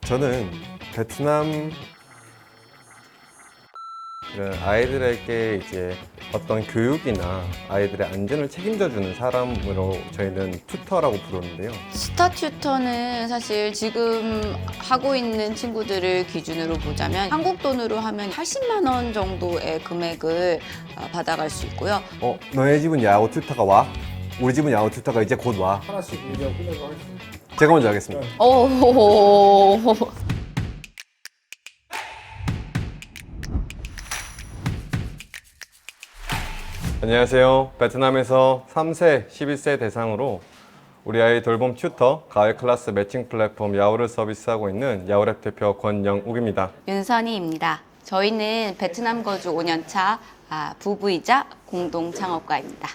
저는 베트남 아이들에게 이제 어떤 교육이나 아이들의 안전을 책임져주는 사람으로 저희는 튜터라고 부르는데요. 스타 튜터는 사실 지금 하고 있는 친구들을 기준으로 보자면 한국 돈으로 하면 80만 원 정도의 금액을 받아갈 수 있고요. 너네 집은 야구 튜터가 와? 우리 집은 야구 튜터가 이제 곧 와. 하나씩 얘기하고 끝내고 하겠습니다. 제가 먼저 하겠습니다. 오. 안녕하세요. 베트남에서 3세, 11세 대상으로 우리 아이 돌봄 튜터, 가을 클래스 매칭 플랫폼 야오를 서비스하고 있는 야오랩 대표 권영욱입니다. 윤선희입니다. 저희는 베트남 거주 5년차 부부이자 공동 창업가입니다.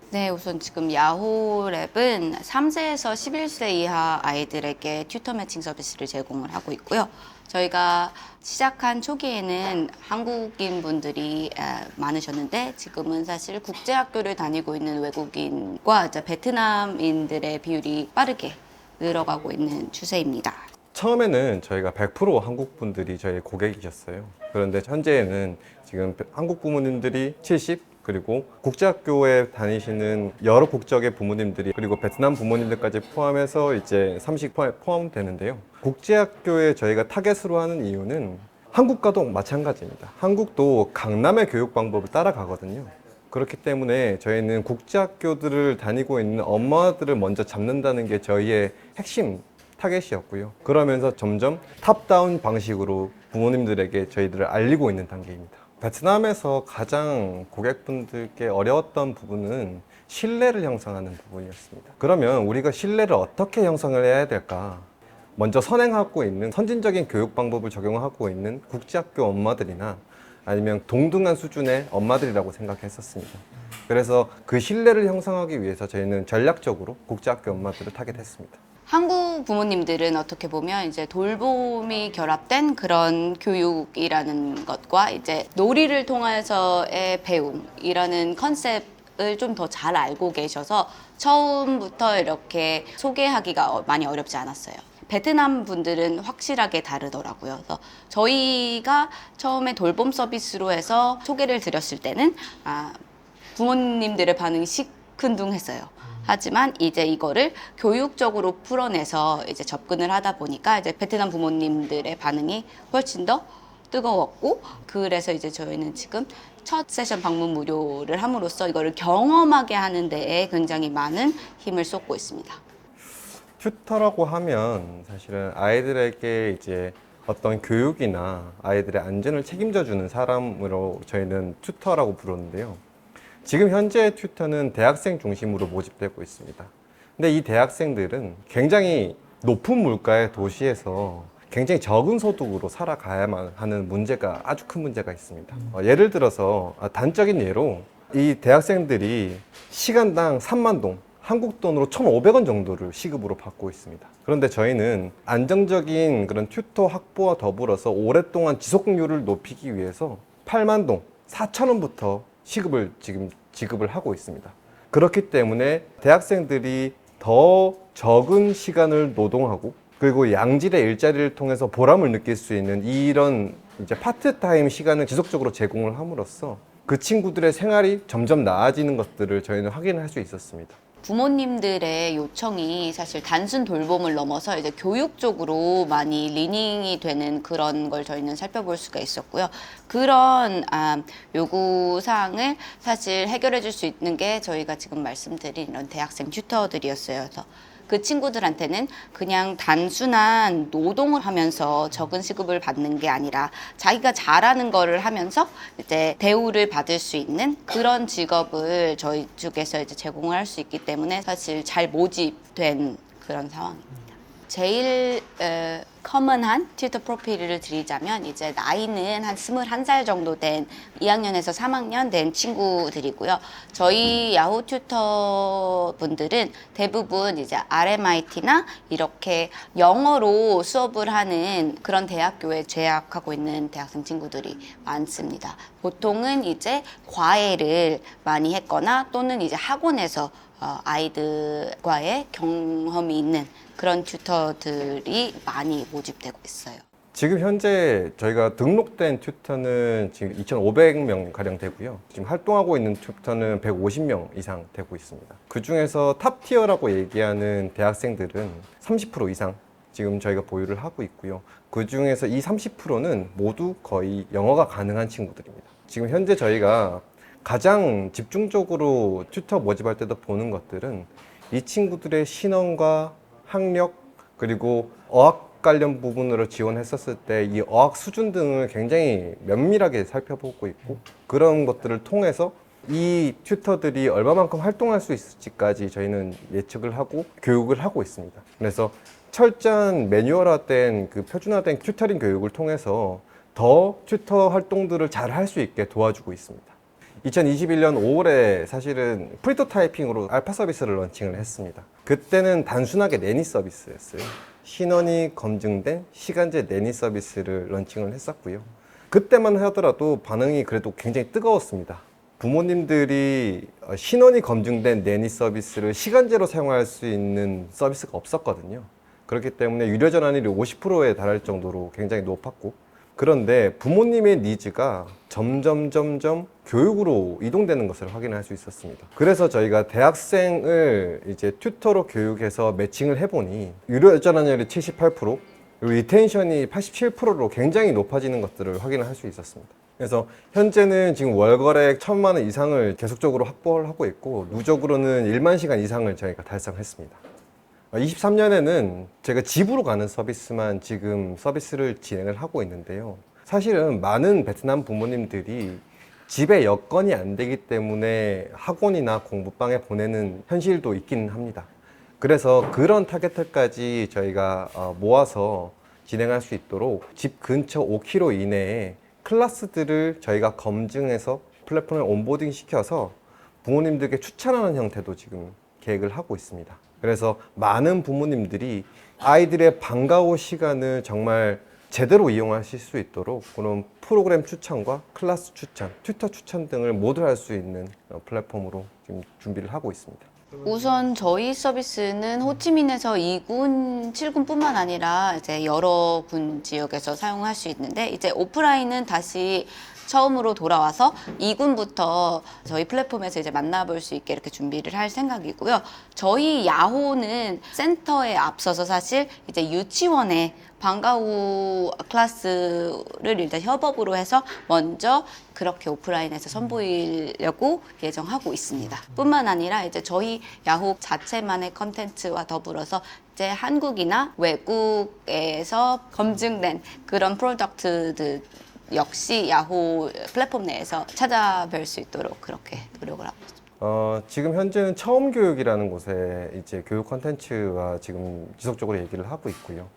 네, 우선 지금 야호랩은 3세에서 11세 이하 아이들에게 튜터 매칭 서비스를 제공을 하고 있고요. 저희가 시작한 초기에는 한국인 분들이 많으셨는데 지금은 사실 국제학교를 다니고 있는 외국인과 이제 베트남인들의 비율이 빠르게 늘어가고 있는 추세입니다. 처음에는 저희가 100% 한국 분들이 저희 고객이셨어요. 그런데 현재는 지금 한국 부모님들이 70, 그리고 국제학교에 다니시는 여러 국적의 부모님들이 그리고 베트남 부모님들까지 포함해서 이제 30 포함되는데요. 국제학교에 저희가 타겟으로 하는 이유는 한국과도 마찬가지입니다. 한국도 강남의 교육 방법을 따라가거든요. 그렇기 때문에 저희는 국제학교들을 다니고 있는 엄마들을 먼저 잡는다는 게 저희의 핵심 타겟이었고요. 그러면서 점점 탑다운 방식으로 부모님들에게 저희들을 알리고 있는 단계입니다. 베트남에서 가장 고객분들께 어려웠던 부분은 신뢰를 형성하는 부분이었습니다. 그러면 우리가 신뢰를 어떻게 형성을 해야 될까? 먼저 선행하고 있는 선진적인 교육 방법을 적용하고 있는 국제학교 엄마들이나 아니면 동등한 수준의 엄마들이라고 생각했었습니다. 그래서 그 신뢰를 형성하기 위해서 저희는 전략적으로 국제학교 엄마들을 타겟했습니다. 한국 부모님들은 어떻게 보면 이제 돌봄이 결합된 그런 교육이라는 것과 이제 놀이를 통해서의 배움이라는 컨셉을 좀 더 잘 알고 계셔서 처음부터 이렇게 소개하기가 많이 어렵지 않았어요. 베트남 분들은 확실하게 다르더라고요. 그래서 저희가 처음에 돌봄 서비스로 해서 소개를 드렸을 때는 부모님들의 반응이 시큰둥했어요. 하지만 이제 이거를 교육적으로 풀어내서 이제 접근을 하다 보니까 이제 베트남 부모님들의 반응이 훨씬 더 뜨거웠고, 그래서 이제 저희는 지금 첫 세션 방문 무료를 함으로써 이거를 경험하게 하는 데에 굉장히 많은 힘을 쏟고 있습니다. 튜터라고 하면 사실은 아이들에게 이제 어떤 교육이나 아이들의 안전을 책임져주는 사람으로 저희는 튜터라고 부르는데요. 지금 현재 튜터는 대학생 중심으로 모집되고 있습니다. 근데 이 대학생들은 굉장히 높은 물가의 도시에서 굉장히 적은 소득으로 살아가야만 하는 문제가 아주 큰 문제가 있습니다. 예를 들어서 단적인 예로 이 대학생들이 시간당 3만 동, 한국 돈으로 1,500원 정도를 시급으로 받고 있습니다. 그런데 저희는 안정적인 그런 튜터 확보와 더불어서 오랫동안 지속률을 높이기 위해서 8만 동, 4,000원부터 시급을 지금 지급을 하고 있습니다. 그렇기 때문에 대학생들이 더 적은 시간을 노동하고 그리고 양질의 일자리를 통해서 보람을 느낄 수 있는 이런 이제 파트타임 시간을 지속적으로 제공을 함으로써 그 친구들의 생활이 점점 나아지는 것들을 저희는 확인할 수 있었습니다. 부모님들의 요청이 사실 단순 돌봄을 넘어서 이제 교육 쪽으로 많이 리닝이 되는 그런 걸 저희는 살펴볼 수가 있었고요. 그런 요구사항을 사실 해결해 줄 수 있는 게 저희가 지금 말씀드린 이런 대학생 튜터들이었어요. 그래서 그 친구들한테는 그냥 단순한 노동을 하면서 적은 시급을 받는 게 아니라 자기가 잘하는 거를 하면서 이제 대우를 받을 수 있는 그런 직업을 저희 쪽에서 이제 제공을 할 수 있기 때문에 사실 잘 모집된 그런 상황입니다. 제일 커먼한 튜터 프로필을 드리자면 이제 나이는 한 21살 정도 된 2학년에서 3학년 된 친구들이고요. 저희 야후 튜터 분들은 대부분 이제 RMIT나 이렇게 영어로 수업을 하는 그런 대학교에 재학하고 있는 대학생 친구들이 많습니다. 보통은 이제 과외를 많이 했거나 또는 이제 학원에서 아이들과의 경험이 있는 그런 튜터들이 많이 모집되고 있어요. 지금 현재 저희가 등록된 튜터는 지금 2,500명 가량 되고요. 지금 활동하고 있는 튜터는 150명 이상 되고 있습니다. 그 중에서 탑 티어라고 얘기하는 대학생들은 30% 이상 지금 저희가 보유를 하고 있고요. 그 중에서 이 30%는 모두 거의 영어가 가능한 친구들입니다. 지금 현재 저희가 가장 집중적으로 튜터 모집할 때도 보는 것들은 이 친구들의 신원과 학력 그리고 어학 관련 부분으로 지원했었을 때 이 어학 수준 등을 굉장히 면밀하게 살펴보고 있고 그런 것들을 통해서 이 튜터들이 얼마만큼 활동할 수 있을지까지 저희는 예측을 하고 교육을 하고 있습니다. 그래서 철저한 매뉴얼화된 그 표준화된 튜터링 교육을 통해서 더 튜터 활동들을 잘 할 수 있게 도와주고 있습니다. 2021년 5월에 사실은 프로토타이핑으로 알파 서비스를 런칭을 했습니다. 그때는 단순하게 내니 서비스였어요. 신원이 검증된 시간제 내니 서비스를 런칭을 했었고요. 그때만 하더라도 반응이 그래도 굉장히 뜨거웠습니다. 부모님들이 신원이 검증된 내니 서비스를 시간제로 사용할 수 있는 서비스가 없었거든요. 그렇기 때문에 유료 전환율이 50%에 달할 정도로 굉장히 높았고, 그런데 부모님의 니즈가 점점 교육으로 이동되는 것을 확인할 수 있었습니다. 그래서 저희가 대학생을 이제 튜터로 교육해서 매칭을 해보니 유료 전환율이 78%, 그리고 리텐션이 87%로 굉장히 높아지는 것들을 확인을 할 수 있었습니다. 그래서 현재는 지금 월거래 1,000만 원 이상을 계속적으로 확보를 하고 있고, 누적으로는 1만 시간 이상을 저희가 달성했습니다. 23년에는 제가 집으로 가는 서비스만 지금 서비스를 진행을 하고 있는데요. 사실은 많은 베트남 부모님들이 집에 여건이 안 되기 때문에 학원이나 공부방에 보내는 현실도 있기는 합니다. 그래서 그런 타겟들까지 저희가 모아서 진행할 수 있도록 집 근처 5km 이내에 클래스들을 저희가 검증해서 플랫폼에 온보딩 시켜서 부모님들께 추천하는 형태도 지금 계획을 하고 있습니다. 그래서 많은 부모님들이 아이들의 방과 후 시간을 정말 제대로 이용하실 수 있도록 그런 프로그램 추천과 클래스 추천, 튜터 추천 등을 모두 할 수 있는 플랫폼으로 지금 준비를 하고 있습니다. 우선 저희 서비스는 호치민에서 2군, 7군뿐만 아니라 이제 여러 군 지역에서 사용할 수 있는데, 이제 오프라인은 다시 처음으로 돌아와서 2군부터 저희 플랫폼에서 이제 만나볼 수 있게 이렇게 준비를 할 생각이고요. 저희 야호는 센터에 앞서서 사실 이제 유치원에 방과 후 클래스를 일단 협업으로 해서 먼저 그렇게 오프라인에서 선보이려고 예정하고 있습니다. 뿐만 아니라 이제 저희 야호 자체만의 컨텐츠와 더불어서 이제 한국이나 외국에서 검증된 그런 프로덕트들 역시 야호 플랫폼 내에서 찾아뵐 수 있도록 그렇게 노력을 하고 있습니다. 지금 현재는 처음 교육이라는 곳에 이제 교육 콘텐츠와 지금 지속적으로 얘기를 하고 있고요.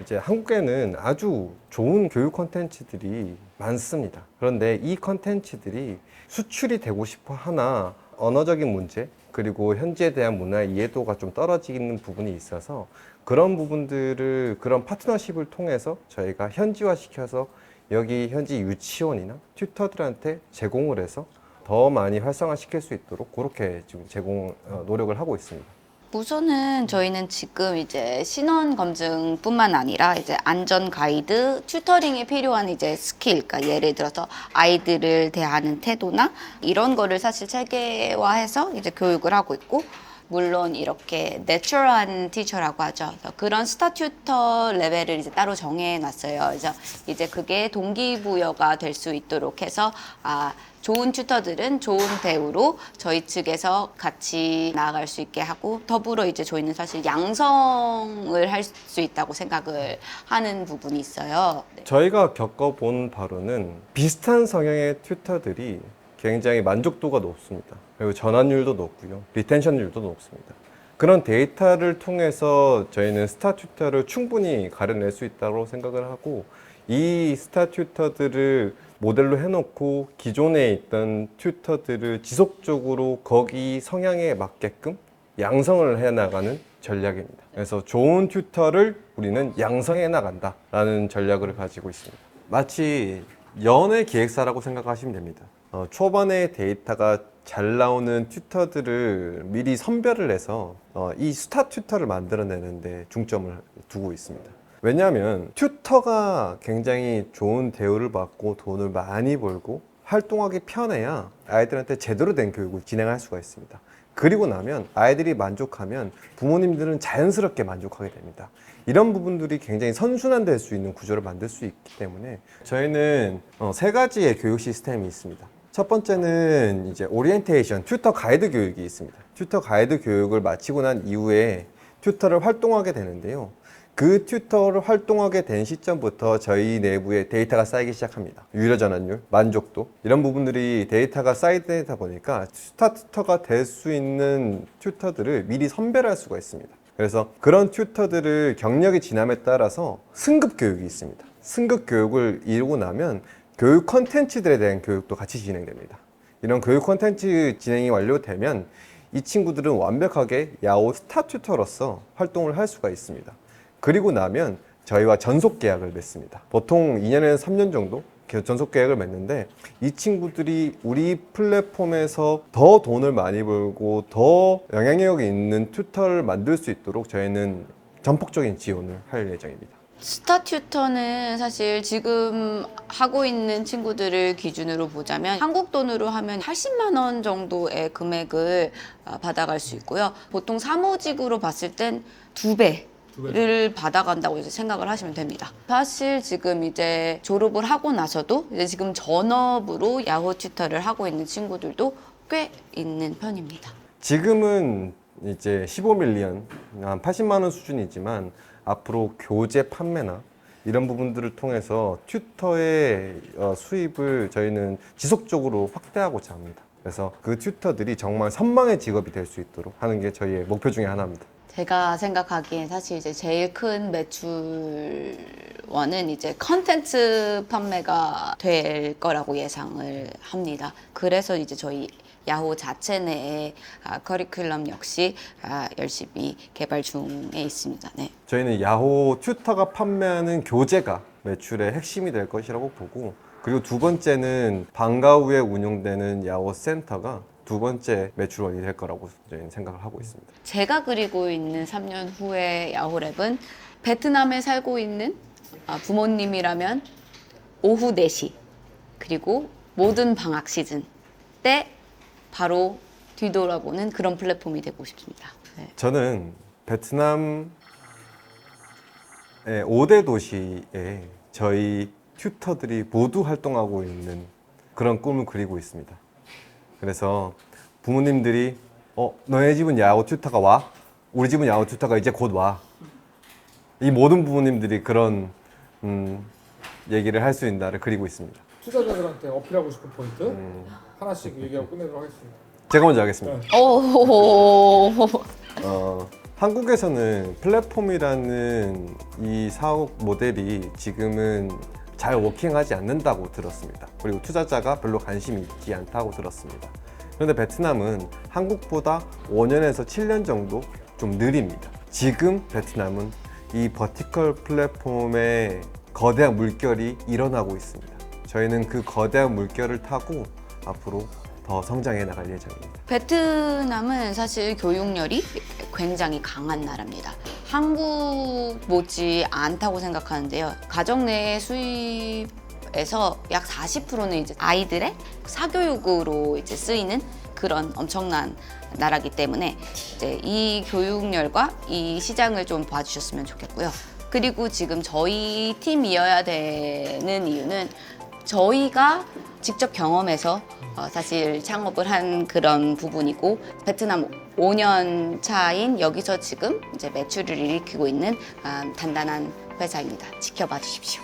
이제 한국에는 아주 좋은 교육 콘텐츠들이 많습니다. 그런데 이 콘텐츠들이 수출이 되고 싶어 하나 언어적인 문제, 그리고 현지에 대한 문화 이해도가 좀 떨어지는 부분이 있어서 그런 부분들을 그런 파트너십을 통해서 저희가 현지화 시켜서 여기 현지 유치원이나 튜터들한테 제공을 해서 더 많이 활성화시킬 수 있도록 그렇게 지금 노력을 하고 있습니다. 우선은 저희는 지금 이제 신원 검증뿐만 아니라 이제 안전 가이드, 튜터링에 필요한 이제 스킬, 그러니까 예를 들어서 아이들을 대하는 태도나 이런 거를 사실 체계화해서 이제 교육을 하고 있고, 물론 이렇게 내추럴한 티처라고 하죠. 그래서 그런 스타 튜터 레벨을 이제 따로 정해놨어요. 그래서 이제 그게 동기부여가 될 수 있도록 해서 좋은 튜터들은 좋은 배우로 저희 측에서 같이 나아갈 수 있게 하고, 더불어 이제 저희는 사실 양성을 할 수 있다고 생각을 하는 부분이 있어요. 네. 저희가 겪어본 바로는 비슷한 성향의 튜터들이 굉장히 만족도가 높습니다. 그리고 전환율도 높고요. 리텐션율도 높습니다. 그런 데이터를 통해서 저희는 스타 튜터를 충분히 가려낼 수 있다고 생각을 하고, 이 스타 튜터들을 모델로 해놓고 기존에 있던 튜터들을 지속적으로 거기 성향에 맞게끔 양성을 해나가는 전략입니다. 그래서 좋은 튜터를 우리는 양성해 나간다라는 전략을 가지고 있습니다. 마치 연애 기획사라고 생각하시면 됩니다. 초반에 데이터가 잘 나오는 튜터들을 미리 선별을 해서 이 스타 튜터를 만들어내는데 중점을 두고 있습니다. 왜냐하면 튜터가 굉장히 좋은 대우를 받고 돈을 많이 벌고 활동하기 편해야 아이들한테 제대로 된 교육을 진행할 수가 있습니다. 그리고 나면 아이들이 만족하면 부모님들은 자연스럽게 만족하게 됩니다. 이런 부분들이 굉장히 선순환될 수 있는 구조를 만들 수 있기 때문에 저희는 세 가지의 교육 시스템이 있습니다. 첫 번째는 이제 오리엔테이션, 튜터 가이드 교육이 있습니다. 튜터 가이드 교육을 마치고 난 이후에 튜터를 활동하게 되는데요. 그 튜터를 활동하게 된 시점부터 저희 내부에 데이터가 쌓이기 시작합니다. 유료 전환율, 만족도 이런 부분들이 데이터가 쌓이다 보니까 스타 튜터가 될 수 있는 튜터들을 미리 선별할 수가 있습니다. 그래서 그런 튜터들을 경력이 지남에 따라서 승급 교육이 있습니다. 승급 교육을 이루고 나면 교육 콘텐츠들에 대한 교육도 같이 진행됩니다. 이런 교육 콘텐츠 진행이 완료되면 이 친구들은 완벽하게 야호 스타 튜터로서 활동을 할 수가 있습니다. 그리고 나면 저희와 전속 계약을 맺습니다. 보통 2년에서 3년 정도 전속 계약을 맺는데 이 친구들이 우리 플랫폼에서 더 돈을 많이 벌고 더 영향력이 있는 튜터를 만들 수 있도록 저희는 전폭적인 지원을 할 예정입니다. 스타 튜터는 사실 지금 하고 있는 친구들을 기준으로 보자면 한국 돈으로 하면 80만 원 정도의 금액을 받아갈 수 있고요. 보통 사무직으로 봤을 땐 2배를 받아간다고 이제 생각을 하시면 됩니다. 사실 지금 이제 졸업을 하고 나서도 이제 지금 전업으로 야후 튜터를 하고 있는 친구들도 꽤 있는 편입니다. 지금은 이제 15밀리언, 한 80만 원 수준이지만 앞으로 교재 판매나 이런 부분들을 통해서 튜터의 수입을 저희는 지속적으로 확대하고자 합니다. 그래서 그 튜터들이 정말 선망의 직업이 될 수 있도록 하는 게 저희의 목표 중에 하나입니다. 제가 생각하기엔 사실 이제 제일 큰 매출원은 이제 컨텐츠 판매가 될 거라고 예상을 합니다. 그래서 이제 저희 야후 자체 내에 커리큘럼 역시 열심히 개발 중에 있습니다. 네. 저희는 야호 튜터가 판매하는 교재가 매출의 핵심이 될 것이라고 보고, 그리고 두 번째는 방과 후에 운영되는 야호 센터가 두 번째 매출원이 될 거라고 저희는 생각을 하고 있습니다. 제가 그리고 있는 3년 후의 야호랩은 베트남에 살고 있는 부모님이라면 오후 4시 그리고 모든 방학 시즌 때 바로 뒤돌아보는 그런 플랫폼이 되고 싶습니다. 네. 저는 베트남의 5대 도시에 저희 튜터들이 모두 활동하고 있는 그런 꿈을 그리고 있습니다. 그래서 부모님들이 너네 집은 야호 튜터가 와? 우리 집은 야호 튜터가 이제 곧 와. 이 모든 부모님들이 그런 얘기를 할 수 있는 날을 그리고 있습니다. 투자자들한테 어필하고 싶은 포인트 하나씩 얘기하고 끝내도록 하겠습니다. 제가 먼저 하겠습니다. 오. 한국에서는 플랫폼이라는 이 사업 모델이 지금은 잘 워킹하지 않는다고 들었습니다. 그리고 투자자가 별로 관심이 있지 않다고 들었습니다. 그런데 베트남은 한국보다 5년에서 7년 정도 좀 느립니다. 지금 베트남은 이 버티컬 플랫폼의 거대한 물결이 일어나고 있습니다. 저희는 그 거대한 물결을 타고 앞으로 더 성장해 나갈 예정입니다. 베트남은 사실 교육열이 굉장히 강한 나라입니다. 한국 못지 않다고 생각하는데요. 가정 내 수입에서 약 40%는 이제 아이들의 사교육으로 이제 쓰이는 그런 엄청난 나라기 때문에 이제 이 교육열과 이 시장을 좀 봐주셨으면 좋겠고요. 그리고 지금 저희 팀이어야 되는 이유는 저희가 직접 경험해서 사실 창업을 한 그런 부분이고, 베트남 5년 차인 여기서 지금 이제 매출을 일으키고 있는 단단한 회사입니다. 지켜봐 주십시오.